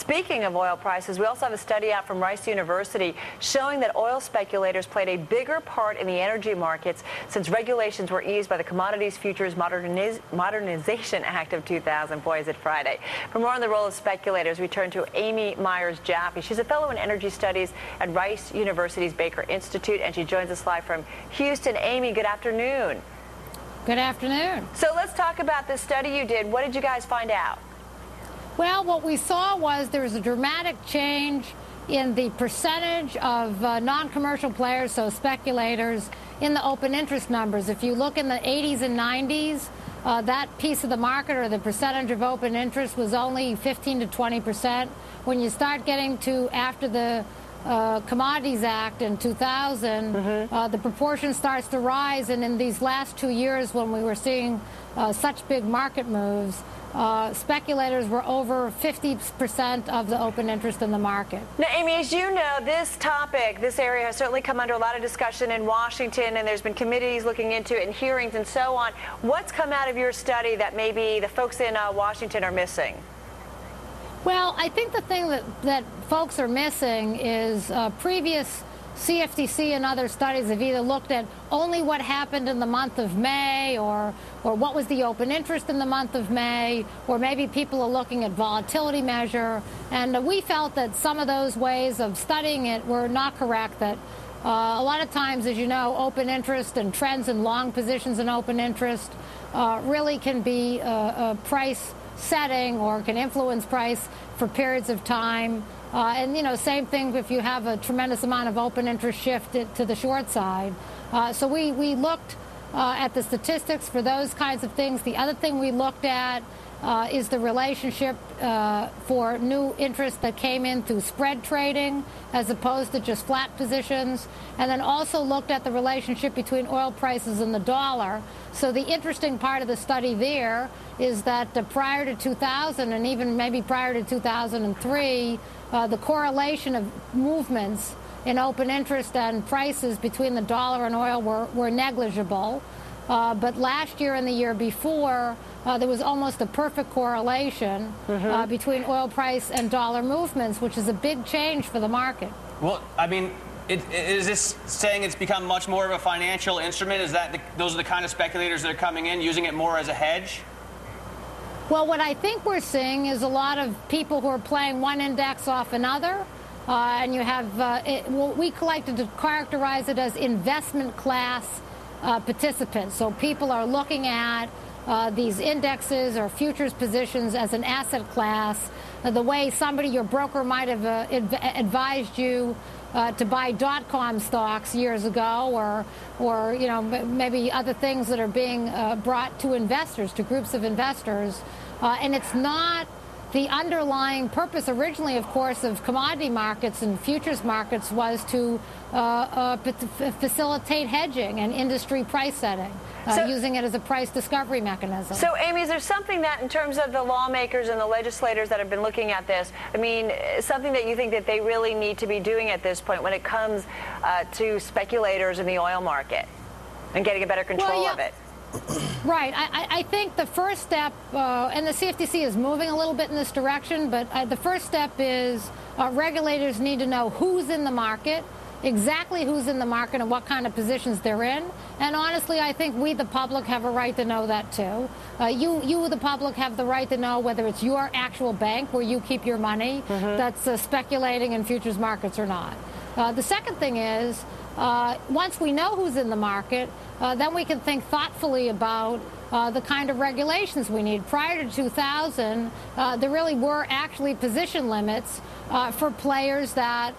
Speaking of oil prices, we also have a study out from Rice University showing that oil speculators played a bigger part in the energy markets since regulations were eased by the Commodities Futures Modernization Act of 2000. Boy, is it Friday. For more on the role of speculators, we turn to Amy Jaffe. She's a fellow in energy studies at Rice University's Baker Institute, and she joins us live from Houston. Amy, good afternoon. Good afternoon. So let's talk about this study you did. What did you guys find out? Well, what we saw was there was a dramatic change in the percentage of non-commercial players, so speculators, in the open interest numbers. If you look in the 80s and 90s, that piece of the market, or the percentage of open interest, was only 15 to 20%. When you start getting to after the Commodities Act in 2000, the proportion starts to rise, and in these last 2 years when we were seeing such big market moves, speculators were over 50% of the open interest in the market. Now, Amy, as you know, this topic, this area has certainly come under a lot of discussion in Washington, and there's been committees looking into it and hearings and so on. What's come out of your study that maybe the folks in Washington are missing? Well, I think the thing that folks are missing is previous CFTC and other studies have either looked at only what happened in the month of May, or what was the open interest in the month of May, or maybe people are looking at volatility measure. And we felt that some of those ways of studying it were not correct, that a lot of times, as you know, open interest and trends in long positions in open interest really can be a price setting, or can influence price for periods of time. And, you know, same thing if you have a tremendous amount of open interest shift to the short side. So we looked at the statistics for those kinds of things. The other thing we looked at is the relationship for new interest that came in through spread trading as opposed to just flat positions, and then also looked at the relationship between oil prices and the dollar. So the interesting part of the study there is that prior to 2000, and even maybe prior to 2003, the correlation of movements in open interest and prices between the dollar and oil were negligible. But last year and the year before, there was almost a perfect correlation between oil price and dollar movements, which is a big change for the market. Well, I mean, is this saying it's become much more of a financial instrument? Is that those are the kind of speculators that are coming in, using it more as a hedge? Well, what I think we're seeing is a lot of people who are playing one index off another. And you have, we collected to characterize it as investment class participants. So people are looking at these indexes or futures positions as an asset class, the way somebody, your broker, might have advised you to buy .com stocks years ago, or you know, maybe other things that are being brought to investors, to groups of investors. And it's not the underlying purpose originally, of course, of commodity markets and futures markets was to facilitate hedging and industry price setting, using it as a price discovery mechanism. So, Amy, is there something that, in terms of the lawmakers and the legislators that have been looking at this, I mean, something that you think that they really need to be doing at this point when it comes to speculators in the oil market and getting a better control of it? Right. I think the first step, and the CFTC is moving a little bit in this direction, but the first step is regulators need to know who's in the market, exactly who's in the market and what kind of positions they're in. And honestly, I think we, the public, have a right to know that too. You, the public, have the right to know whether it's your actual bank where you keep your money that's speculating in futures markets or not. The second thing is, once we know who's in the market, then we can think thoughtfully about the kind of regulations we need. Prior to 2000, there really were actually position limits for players that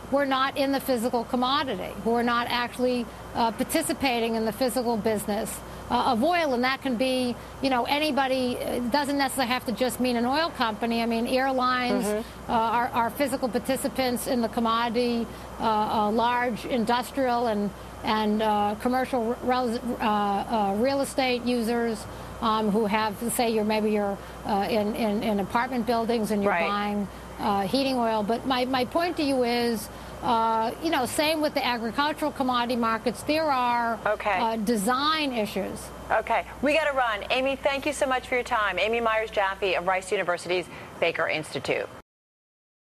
were not in the physical commodity, who are not actually participating in the physical business of oil. And that can be, you know, anybody. It doesn't necessarily have to just mean an oil company. I mean, airlines are physical participants in the commodity, large industrial and commercial real estate users who have, say, maybe you're in apartment buildings and you're buying heating oil. But my point to you is, you know, same with the agricultural commodity markets. There are design issues. Okay, we got to run. Amy, thank you so much for your time. Amy Jaffe of Rice University's Baker Institute.